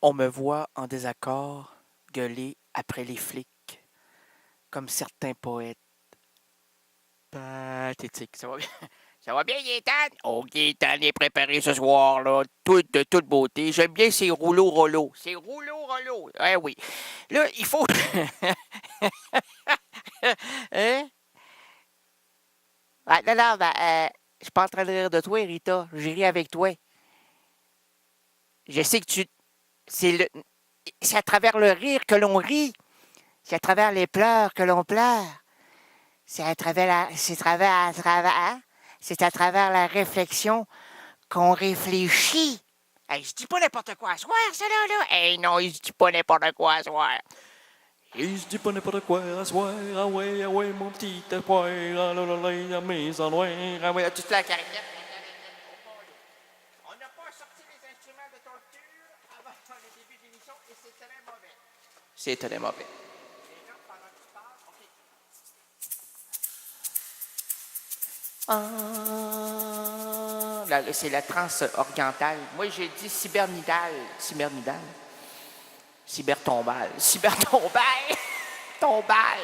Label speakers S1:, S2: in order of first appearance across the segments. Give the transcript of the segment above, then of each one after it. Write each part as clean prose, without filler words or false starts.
S1: On me voit en désaccord gueuler après les flics, comme certains poètes pathétiques. Ça va bien? Ça va bien, Gaétane? Oh, Gaétane est préparé ce soir, là, de toute beauté. J'aime bien ces rouleaux-rollos. Ces rouleaux-rollos. Eh oui. Là, il faut... hein? Ah, non, ben, je suis pas en train de rire de toi, Rita. J'ai ri avec toi. Je sais que tu... C'est le... C'est à travers le rire que l'on rit. C'est à travers les pleurs que l'on pleure. C'est à travers hein? C'est à travers la réflexion qu'on réfléchit. Hey, je dis pas n'importe quoi à soir, ça là. Hey, non, il se dit pas n'importe quoi à soir.
S2: Il se dit pas n'importe quoi à soir, ah ouais, mon petit espoir, ah là là là, mes ennuis,
S1: Ah oui, tu te la carrière. On n'a pas sorti les instruments de torture avant le début de l'émission et c'est très mauvais. C'est très mauvais. C'est la transe orientale. Moi, j'ai dit cybernidal. Cybernidal. Cybertombal. Cybertombal. Tombal.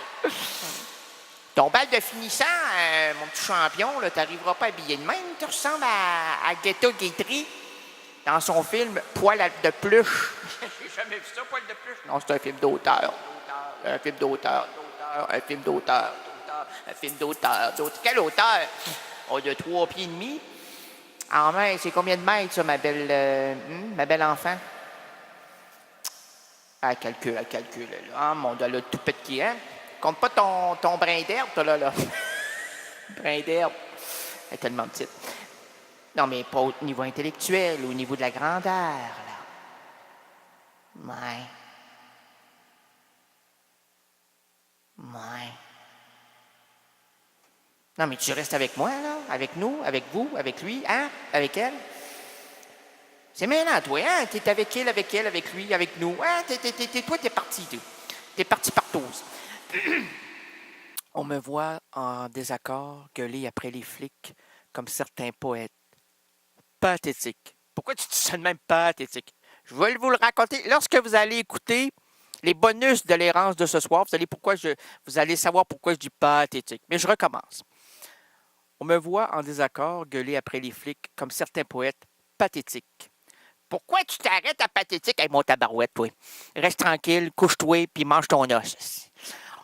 S1: Tombal de finissant, mon petit champion, là, t'arriveras pas habillé de même. Tu ressembles à Guetta Guitry dans son film Poil de pluche. J'ai jamais vu ça, Poil de pluche. Non, c'est un film d'auteur. Un film d'auteur. Un film d'auteur. Un film d'auteur. Quel auteur? Oh, de 3 pieds et demi. En main, c'est combien de mètres, ça, ma belle enfant? Elle calcule. Là. Ah, mon Dieu, le tout petit, hein? Compte pas ton brin d'herbe, toi, là. Brin d'herbe. Elle est tellement petite. Non, mais pas au niveau intellectuel, au niveau de la grandeur, là. Ouais. Non, mais tu restes avec moi, là? Avec nous? Avec vous? Avec lui? Hein? Avec elle? C'est maintenant, toi, hein? T'es avec elle, avec lui, avec nous. Hein? Toi, t'es parti, toi. T'es parti partout. On me voit en désaccord gueuler après les flics comme certains poètes. Pathétique. Pourquoi tu dis ça de même pathétique? Je vais vous le raconter. Lorsque vous allez écouter les bonus de l'errance de ce soir, vous allez savoir pourquoi je dis pathétique. Mais je recommence. On me voit en désaccord gueuler après les flics comme certains poètes pathétiques. Pourquoi tu t'arrêtes à pathétique? Hey, mon tabarouette, toi. Reste tranquille, couche-toi, puis mange ton os.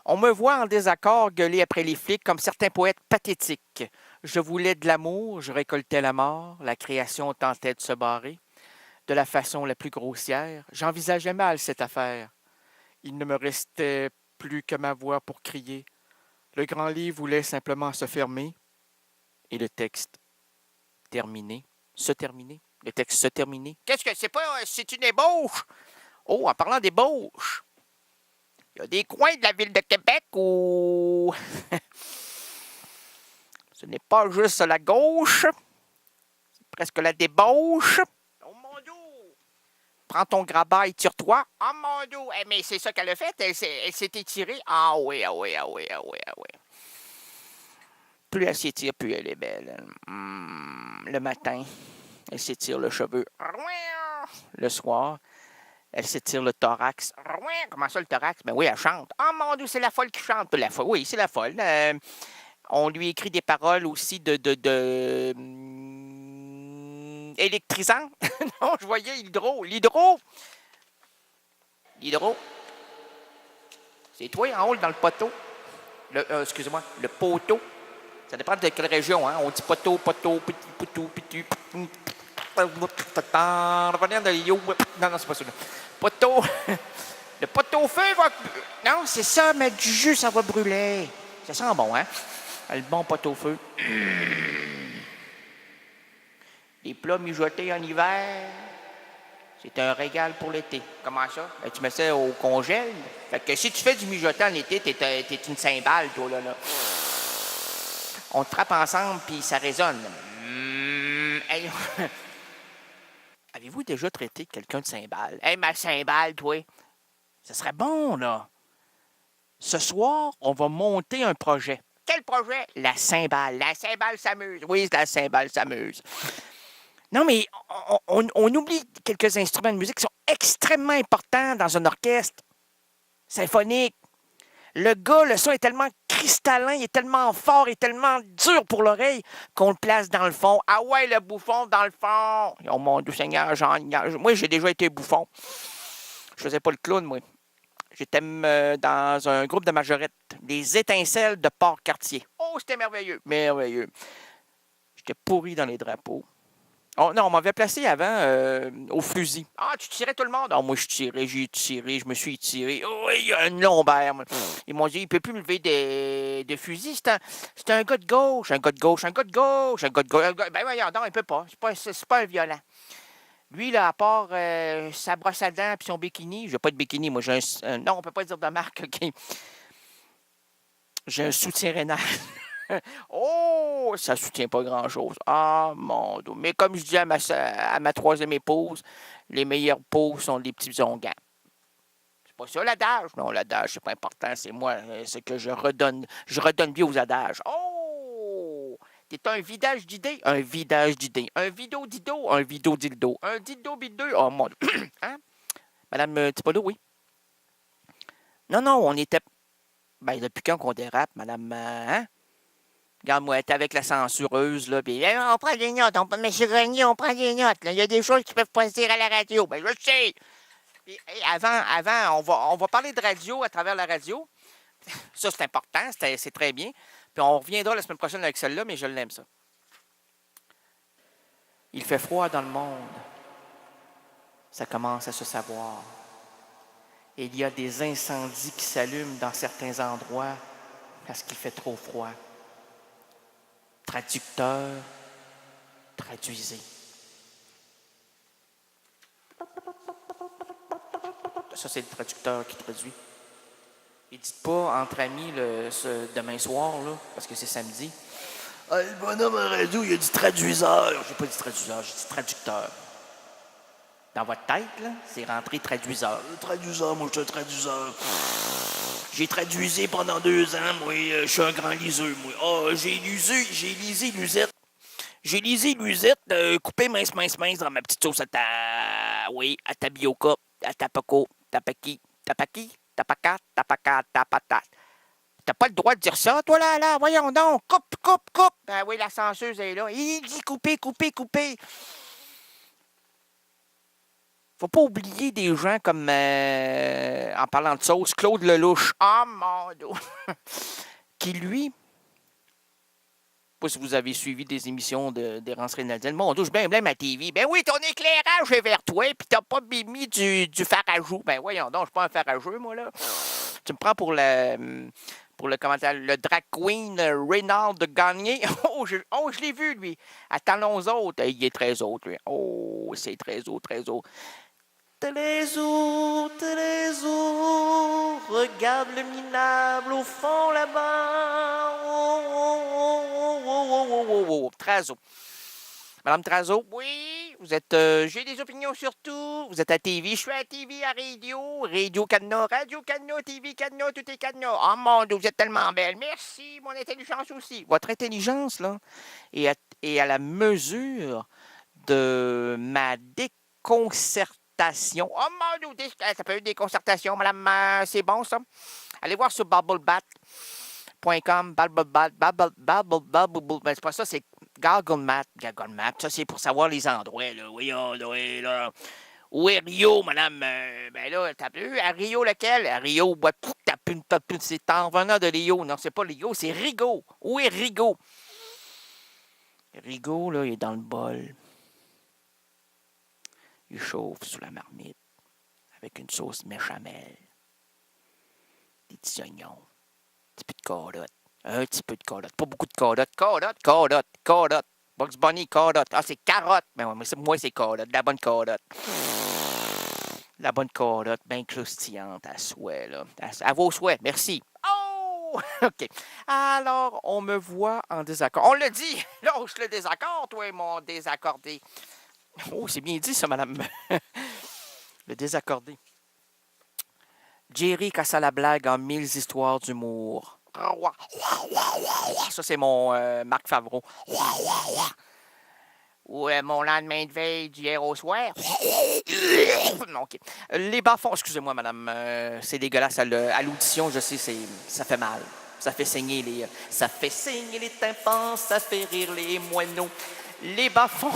S1: On me voit en désaccord gueuler après les flics comme certains poètes pathétiques. Je voulais de l'amour, je récoltais la mort, la création tentait de se barrer. De la façon la plus grossière, j'envisageais mal cette affaire. Il ne me restait plus que ma voix pour crier. Le grand livre voulait simplement se fermer et le texte terminé. Se terminer. Le texte se terminer. Qu'est-ce que c'est pas? C'est une ébauche! Oh, en parlant d'ébauche, il y a des coins de la ville de Québec où ce n'est pas juste la gauche, c'est presque la débauche. Oh mon Dieu! Prends ton grabat et tire-toi. Oh mon Dieu! Mais c'est ça qu'elle a fait, elle s'est étirée. Ah oui. Plus elle s'étire, plus elle est belle. Le matin, elle s'étire le cheveu. Le soir, elle s'étire le thorax. Comment ça, le thorax? Ben oui, elle chante. Oh mon Dieu, c'est la folle qui chante. La folle. Oui, c'est la folle. On lui écrit des paroles aussi de électrisant. Non, je voyais l'hydro. L'hydro. C'est toi en haut dans le poteau. Excusez-moi, le poteau. Ça dépend de quelle région, hein. On dit poteau, petit. Non, c'est pas ça. Poteau. Le poteau-feu va... Non, c'est ça, mettre du jus, ça va brûler. Ça sent bon, hein? Le bon pot-au-feu. Les plats mijotés en hiver, c'est un régal pour l'été. Comment ça? Ben, tu mets ça au congèle. Fait que si tu fais du mijoté en été, t'es une cymbale, toi, là. On te frappe ensemble, puis ça résonne. Hey. Avez-vous déjà traité quelqu'un de cymbale? Hey, ma cymbale, toi! Ça serait bon, là. Ce soir, on va monter un projet. Quel projet? La cymbale. La cymbale s'amuse. Oui, la cymbale s'amuse. Non, mais on oublie quelques instruments de musique qui sont extrêmement important dans un orchestre symphonique. Le gars, le son est tellement cristallin, il est tellement fort, il est tellement dur pour l'oreille qu'on le place dans le fond. Ah ouais, le bouffon dans le fond! Oh mon Dieu Seigneur, moi j'ai déjà été bouffon. Je faisais pas le clown, moi. J'étais dans un groupe de majorettes, des étincelles de Port-Cartier. Oh, c'était merveilleux, merveilleux. J'étais pourri dans les drapeaux. Oh, non, on m'avait placé avant au fusil. Ah, tu tirais tout le monde? Ah, moi, j'ai tiré, je me suis tiré. Oh, il y a une lombaire. Ils m'ont dit, il ne peut plus me lever de fusil. C'est un gars de gauche, un gars de gauche, un gars de gauche, un gars de gauche. Ben voyons, non, il ne peut pas. C'est pas un violent. Lui, là, à part sa brosse à dents et son bikini, j'ai pas de bikini, moi, j'ai un... non, on peut pas dire de marque, OK. J'ai un soutien rénal. Oh, ça ne soutient pas grand-chose. Ah, mon Dieu. Mais comme je dis à ma troisième épouse, les meilleures peaux sont les petits onguents. C'est pas ça l'adage. Non, l'adage, c'est pas important. C'est moi, c'est que je redonne vie aux adages. Oh! T'es un vidage d'idées, un vidage d'idées. Un vidéo dido, un vidéo dildo. Un dildo bideux. Oh, mon Dieu. Hein? Madame Tipolo, oui. Non, on était... Ben, depuis quand qu'on dérape, madame... Hein? Regarde-moi, t'es avec la censureuse, là, puis on prend des notes, monsieur Grenier, on prend des notes. Là. Il y a des choses qui peuvent pas se dire à la radio. Ben, je sais. Puis, avant, on va parler de radio à travers la radio. Ça, c'est important, c'est très bien. Puis on reviendra la semaine prochaine avec celle-là, mais je l'aime, ça. Il fait froid dans le monde. Ça commence à se savoir. Et il y a des incendies qui s'allument dans certains endroits parce qu'il fait trop froid. Traducteur, traduisez. Ça, c'est le traducteur qui traduit. Et dites pas entre amis demain soir, là, parce que c'est samedi. Ah, le bonhomme en radio, il a dit traduiseur. J'ai pas dit traduiseur, j'ai dit traducteur. Dans votre tête, là, c'est rentré traduiseur. Traduiseur, moi, je suis un traduiseur. J'ai traduisé pendant 2 ans, moi, je suis un grand liseux, moi. Ah, j'ai lisé Lusette. J'ai lisé Lusette, coupé mince dans ma petite sauce à tapioca, à tapaco, tapaki, tapaca, tapata. T'as pas le droit de dire ça, toi, là, voyons donc, coupe. Ben oui, la censeuse est là. Il dit couper. Faut pas oublier des gens comme, en parlant de sauce, Claude Lelouch. Ah, mon Dieu! Qui, lui, pas si vous avez suivi des émissions d'Errance Rénaldienne. Mon Dieu, je blâme ma TV. Ben oui, ton éclairage est vers toi, puis t'as pas mis du farajou. Ben voyons donc, je suis pas un farageux, moi, là. Tu me prends pour le commentaire, le drag queen Reynald Gagné. Oh, je l'ai vu, lui. À Talons autres. Il est très autre, lui. Oh, c'est très autre. Trésor, regarde le minable au fond là-bas. Oh. Trazo. Madame Trazo, oui, vous êtes. J'ai des opinions sur tout. Vous êtes à TV, je suis à TV, à Radio Cadenas, TV Cadenas, tout est Cadenas. Oh mon Dieu, vous êtes tellement belle. Merci, mon intelligence aussi. Votre intelligence, là, est à la mesure de ma déconcertation. Oh mon Dieu, ça peut être des concertations, madame, c'est bon ça. Allez voir sur babblebat.com, babblebat, ben, c'est pas ça, c'est Google Map, ça c'est pour savoir les endroits, là. Oui, là. Où est Rio, madame? Ben là, t'as vu, à Rio lequel? À Rio, c'est en venant de Rio. Non, c'est pas Rio, c'est Rigaud. Où est Rigaud? Rigaud, là, il est dans le bol. Il chauffe sous la marmite avec une sauce béchamel, des petits oignons, un petit peu de carotte, pas beaucoup de carotte. Bugs Bunny, carotte. Ah, c'est carotte. Mais moi, c'est carotte, la bonne carotte. La bonne carotte, bien croustillante, à souhait, là. À vos souhaits, merci. Oh! OK. Alors, on me voit en désaccord. On l'a dit! Lâche le désaccord, toi, mon désaccordé. Oh, c'est bien dit, ça, madame. Le désaccordé. Jerry casse à la blague en 1000 histoires d'humour. Ça, c'est mon Marc Favreau. Ou mon lendemain de veille d'hier au soir. Non, OK. Les bas-fonds, excusez-moi, madame, c'est dégueulasse à l'audition, je sais, ça fait mal. Ça fait saigner les tympans, ça fait rire les moineaux. Les bas-fonds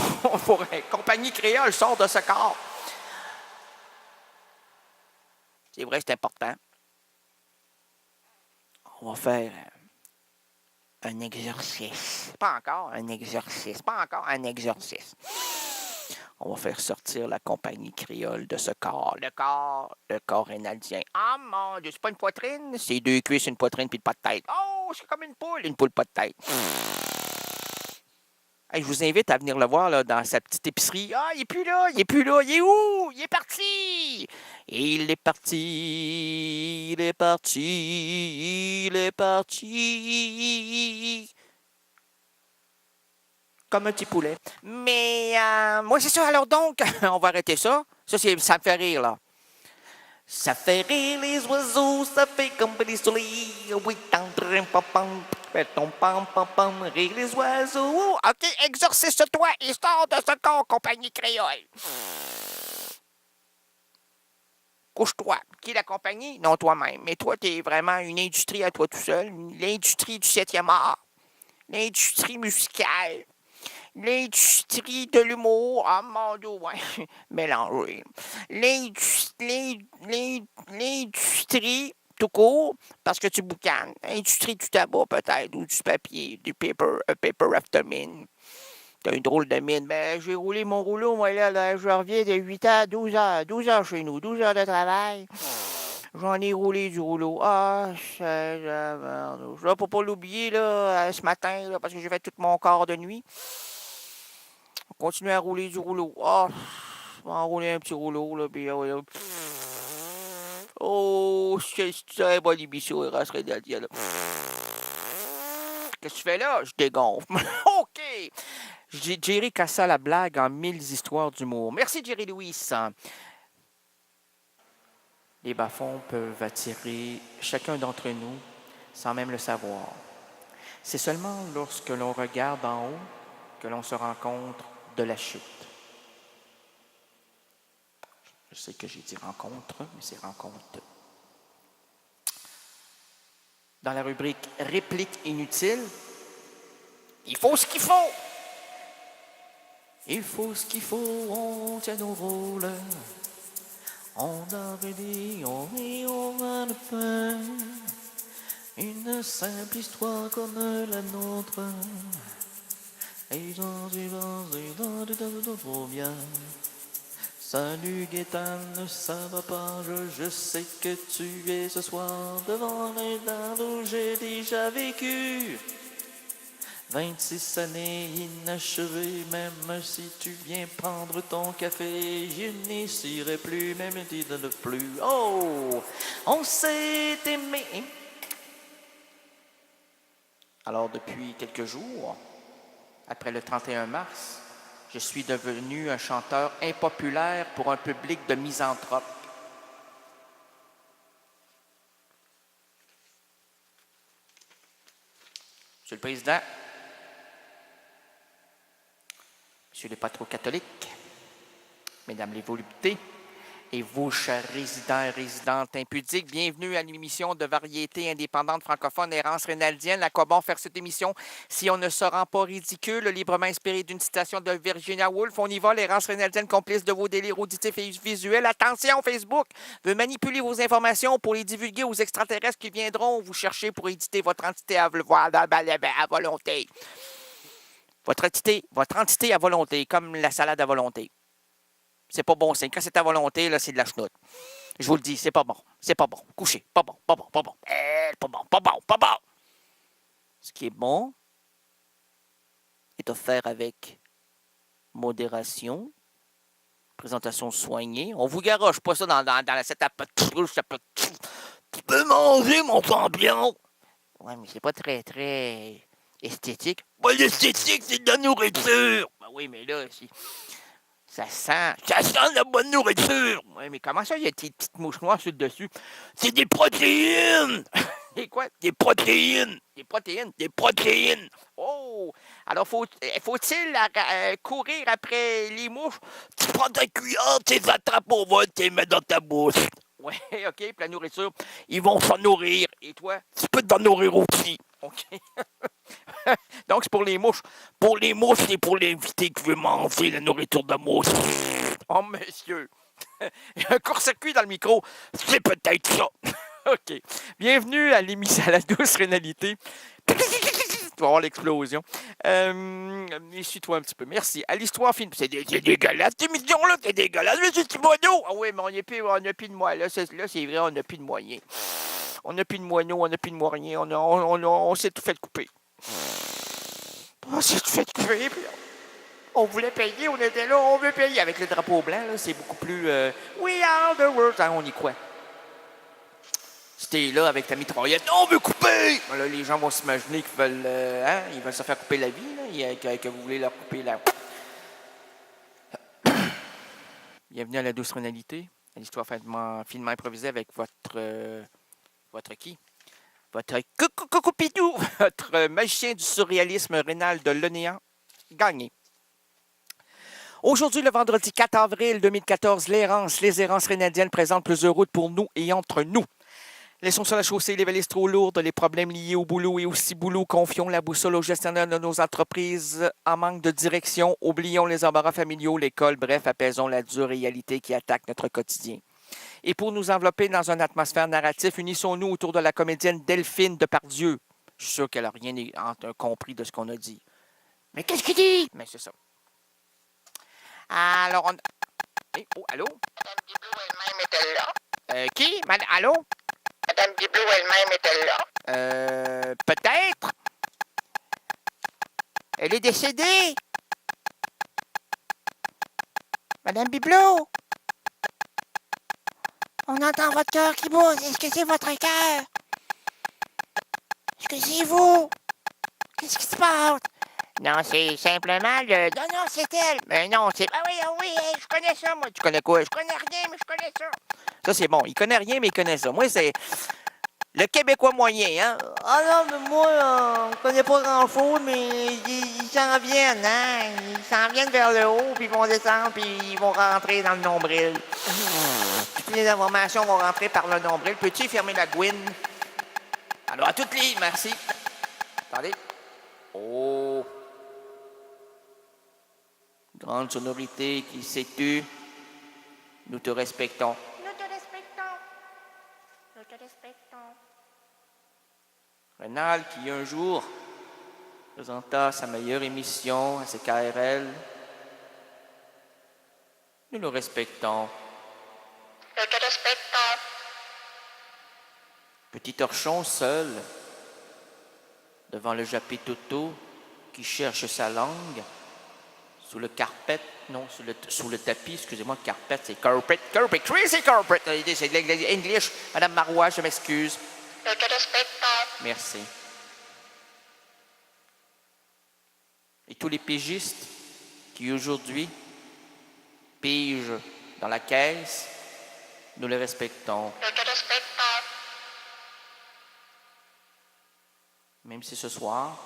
S1: pour compagnie créole sort de ce corps. C'est vrai, c'est important. On va faire un exercice. Pas encore un exercice. On va faire sortir la compagnie créole de ce corps. Le corps rénaldien. Ah mon Dieu, c'est pas une poitrine? C'est 2 cuisses, une poitrine puis pas de tête. Oh, c'est comme une poule pas de tête. Hey, je vous invite à venir le voir là, dans sa petite épicerie. Ah, il est plus là, il est où? Il est parti! Il est parti. Comme un petit poulet. Mais, moi, c'est ça. Alors donc, on va arrêter ça. Ça me fait rire, là. Ça fait rire les oiseaux, ça fait comme des soleils. Oui, rire les oiseaux. OK, exorcise-toi et sors de ce corps, compagnie créole. Couche-toi. Qui est la compagnie? Non, toi-même. Mais toi, t'es vraiment une industrie à toi tout seul. L'industrie du 7e art. L'industrie musicale. L'industrie de l'humour. Ah, mon Dieu, ouais. Mélangé. L'industrie tout court, parce que tu boucanes. L'industrie du tabac, peut-être, ou du papier, du paper, after mine. T'as une drôle de mine. Ben, j'ai roulé mon rouleau, moi, là, je reviens de 8 à 12 heures. 12 heures chez nous, 12 heures de travail. J'en ai roulé du rouleau. Ah, merde. Là, pour pas l'oublier, là, ce matin, là, parce que j'ai fait tout mon corps de nuit. On continue à rouler du rouleau. Ah, je vais enrouler un petit rouleau, là, puis oh, c'est très bonne émission, Eras Renadia, là. Qu'est-ce que tu fais là? Je dégonfle. OK. Jerry cassa la blague en 1000 histoires d'humour. Merci, Jerry Louis. Les bas-fonds peuvent attirer chacun d'entre nous sans même le savoir. C'est seulement lorsque l'on regarde en haut que l'on se rend compte de la chute. Je sais que j'ai dit rencontre, mais c'est rencontre. Dans la rubrique réplique inutile, il faut ce qu'il faut. Il faut ce qu'il faut, on tient nos rôles. On a dit, on va le faire. Une simple histoire comme la nôtre. Et j'en suis trop bien. Salut Gaétane, ça va pas, je sais que tu es ce soir devant les dents où j'ai déjà vécu. 26 années inachevées, même si tu viens prendre ton café, je n'y serai plus, même dit de ne plus. Oh, on s'est aimé. Alors depuis quelques jours, après le 31 mars, je suis devenu un chanteur impopulaire pour un public de misanthropes. Monsieur le Président, Monsieur les patrons catholiques, Mesdames les voluptés et vous, chers résidents et résidentes impudiques, bienvenue à l'émission de variété indépendante francophone Errance Rénaldienne. À quoi bon faire cette émission si on ne se rend pas ridicule, librement inspiré d'une citation de Virginia Woolf? On y va, l'Errance Rénaldienne, complice de vos délires auditifs et visuels. Attention, Facebook veut manipuler vos informations pour les divulguer aux extraterrestres qui viendront vous chercher pour éditer votre entité à volonté. Votre entité à volonté, comme la salade à volonté. C'est pas bon signe. Quand c'est à volonté, là, c'est de la chenoute. Je vous le dis, c'est pas bon. C'est pas bon. Couchez. Pas bon. Pas bon. Pas bon. Pas bon. Pas bon. Pas bon. Ce qui est bon est à faire avec modération, présentation soignée. On vous garoche pas ça dans cette tu peux manger, mon champion. Ouais, mais c'est pas très, très esthétique. Ouais, l'esthétique, c'est de la nourriture. Ben oui, mais là, ça sent la bonne nourriture. Oui, mais comment ça, il y a des petites mouches noires sur le dessus? C'est des protéines! Des quoi?
S2: Des protéines.
S1: Des protéines.
S2: Des protéines.
S1: Oh! Alors, faut-il courir après les mouches?
S2: Tu prends ta cuillère, tu les attrapes au vol, tu les mets dans ta bouche.
S1: Ouais, OK. Puis la nourriture.
S2: Ils vont s'en nourrir.
S1: Et toi?
S2: Tu peux t'en nourrir aussi.
S1: OK. Donc, c'est pour les mouches.
S2: Pour les mouches et pour l'invité qui veut manger la nourriture de mouche.
S1: Oh, monsieur! Il y a un court-circuit dans le micro.
S2: C'est peut-être ça.
S1: OK. Bienvenue à l'émission à la douce rénalité. Tu vas voir l'explosion. Essuie-toi un petit peu. Merci. À l'histoire fine.
S2: C'est dégueulasse, cette émission-là, c'est dégueulasse. Mais c'est du moineau.
S1: Ah oui, mais on n'a plus de moyens. Là, c'est vrai, on n'a plus de moyens. On n'a plus de moineaux, on n'a plus de moyens. On s'est tout fait couper. On s'est tout fait couper. Puis on voulait payer, on était là, on veut payer. Avec le drapeau blanc, là, c'est beaucoup plus... We are the world. Hein, on y croit. Si t'es là avec ta mitraillette,
S2: On veut couper.
S1: là, les gens vont s'imaginer qu'ils veulent, ils veulent se faire couper la vie, là, que vous voulez leur couper la... Bienvenue à la douce réalité, à l'histoire finement improvisée avec votre qui? Votre coucou-pidou, votre magicien du surréalisme rénal de l'Onéant, gagné. Aujourd'hui, le vendredi 4 avril 2014, les errances rénadiennes présentent plusieurs routes pour nous et entre nous. Laissons sur la chaussée les valises trop lourdes, les problèmes liés au boulot et aussi boulot. Confions la boussole aux gestionnaires de nos entreprises en manque de direction. Oublions les embarras familiaux, l'école. Bref, apaisons la dure réalité qui attaque notre quotidien. Et pour nous envelopper dans une atmosphère narrative, unissons-nous autour de la comédienne Delphine Depardieu. Je suis sûr qu'elle n'a rien compris de ce qu'on a dit.
S2: Mais qu'est-ce qu'il dit?
S1: Mais c'est ça. Alors, on... Hey, oh, allô?
S3: Madame Diblo elle-même est-elle là?
S1: Qui? Allô?
S3: Madame Diblo elle-même est-elle là?
S1: Peut-être. Elle est décédée. Madame Biblo. On entend votre cœur qui bat. Est-ce que c'est votre cœur? Est-ce que c'est vous? Qu'est-ce qui se passe?
S3: Non, c'est simplement le...
S1: Non, c'est elle. Mais non, c'est... Ah oui, hey, je connais ça, moi. Tu connais quoi? Je connais rien, mais je connais ça. Ça, c'est bon. Il connaît rien, mais il connaît ça. Moi, c'est... Le Québécois moyen, hein?
S4: Ah non, mais moi, on connaît pas grand-chose, mais ils s'en viennent, hein? Ils s'en viennent vers le haut, puis ils vont descendre, puis ils vont rentrer dans le nombril.
S1: Toutes les informations vont rentrer par le nombril. Peux-tu fermer la gouine? Alors, à toutes les... Merci. Attendez. Oh. Grande sonorité qui s'est tue. Nous te respectons.
S3: Nous te respectons. Nous te respectons.
S1: Rénal, qui un jour présenta sa meilleure émission à CKRL. Nous le respectons.
S3: Nous te respectons.
S1: Petit torchon seul, devant le Japé Toto, qui cherche sa langue, sous le carpet, non, sous le tapis, excusez-moi, carpet, c'est carpet, crazy carpet, c'est de l'anglais, English. Madame Marois, je m'excuse.
S3: Nous te respectons.
S1: Merci. Et tous les pigistes qui aujourd'hui pigent dans la caisse, nous les respectons.
S3: Nous te respectons.
S1: Même si ce soir,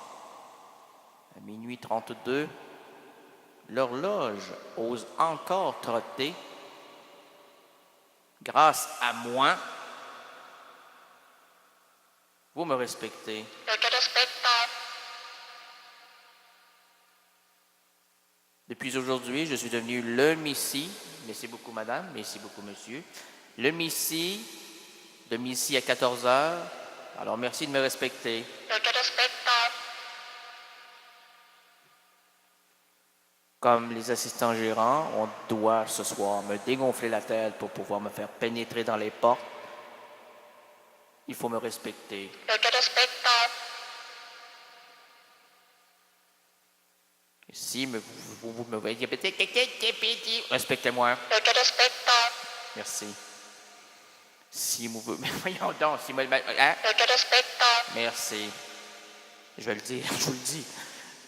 S1: à minuit 32, l'horloge ose encore trotter, grâce à moi, vous me respectez.
S3: Nous te respectons.
S1: Depuis aujourd'hui, je suis devenu le Messie. Merci beaucoup, madame. Merci beaucoup, monsieur. Le Messie, de midi à 14 heures. Alors, merci de me respecter.
S3: Nous te respectons.
S1: Comme les assistants gérants, on doit ce soir me dégonfler la tête pour pouvoir me faire pénétrer dans les portes. Il faut me respecter.
S3: Nous te respectons.
S1: Si vous me voyez, respectez-moi.
S3: Nous te respectons.
S1: Merci. Si vous... Voyons donc, si... Hein?
S3: Nous te respectons.
S1: Merci. Je vais le dire, je vous le dis.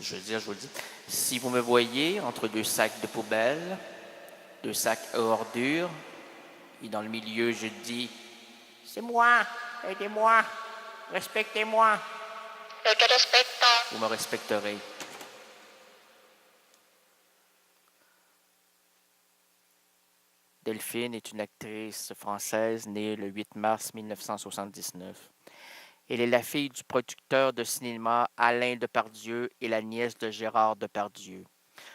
S1: Je vous le dis. Si vous me voyez entre deux sacs de poubelle, deux sacs à ordures, et dans le milieu, je dis « C'est moi, aidez-moi ».
S4: Respectez-moi.
S3: Yo te respeto.
S1: Vous me respecterez. Delphine est une actrice française née le 8 mars 1979. Elle est la fille du producteur de cinéma Alain Depardieu et la nièce de Gérard Depardieu.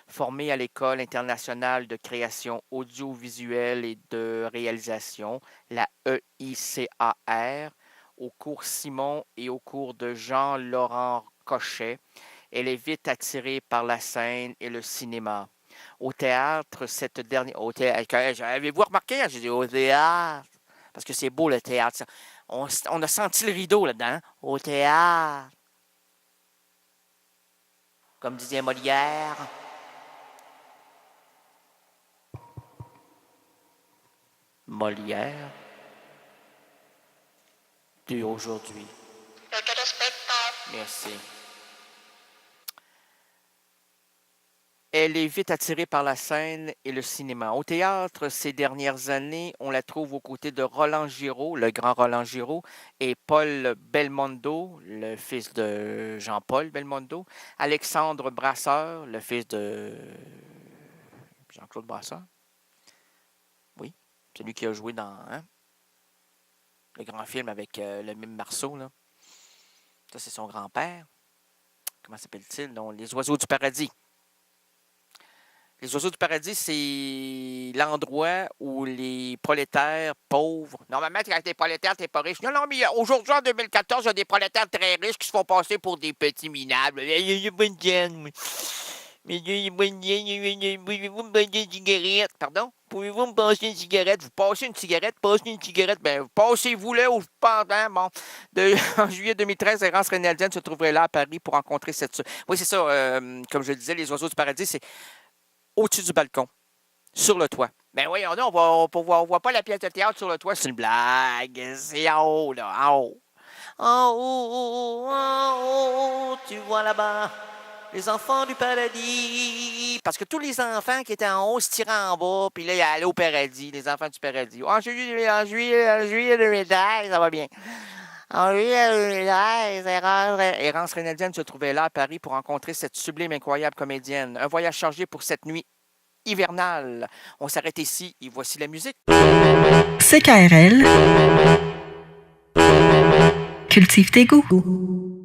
S1: Formée à l'École internationale de création audiovisuelle et de réalisation, la EICAR, au cours Simon et au cours de Jean-Laurent Cochet, elle est vite attirée par la scène et le cinéma. Au théâtre, cette dernière... Avez-vous remarqué? J'ai dit au théâtre. Parce que c'est beau le théâtre. On a senti le rideau là-dedans. Hein? Au théâtre. Comme disait Molière. Molière. D'aujourd'hui.
S3: Yo te respeto.
S1: Merci. Elle est vite attirée par la scène et le cinéma. Au théâtre, ces dernières années, on la trouve aux côtés de Roland Giraud, le grand Roland Giraud, et Paul Belmondo, le fils de Jean-Paul Belmondo, Alexandre Brasseur, le fils de Jean-Claude Brasseur. Oui, celui qui a joué dans le grand film avec le mime Marceau. Là. Ça, c'est son grand-père. Comment s'appelle-t-il? Non, Les Oiseaux du Paradis. Les Oiseaux du Paradis, c'est l'endroit où les prolétaires pauvres... Normalement, quand t'es prolétaire, t'es pas riche. Non, non, mais aujourd'hui, en 2014, il y a des prolétaires très riches qui se font passer pour des petits minables. Il y a bonne gêne, mais il y a bonne gêne. Pouvez-vous me passer une cigarette? Pardon? Pouvez-vous me passer une cigarette? Vous passez une cigarette, ben, passez-vous-le ou pendant, bon. En juillet 2013, Errance Rénaldienne se trouverait là à Paris pour rencontrer cette... Oui, c'est ça, comme je le disais, Les Oiseaux du Paradis, c'est au-dessus du balcon, sur le toit. Ben oui, on voit pas la pièce de théâtre sur le toit, c'est une blague. C'est en haut, là, en haut. En haut, tu vois là-bas, les enfants du paradis. Parce que tous les enfants qui étaient en haut se tiraient en bas, puis là, ils allaient au paradis, les enfants du paradis. En juillet 2013, ça va bien. En juillet 2013, Errance Rénaldienne se trouvait là à Paris pour rencontrer cette sublime, incroyable comédienne. Un voyage chargé pour cette nuit hivernale. On s'arrête ici et voici la musique.
S5: CKRL. Cultive tes goûts.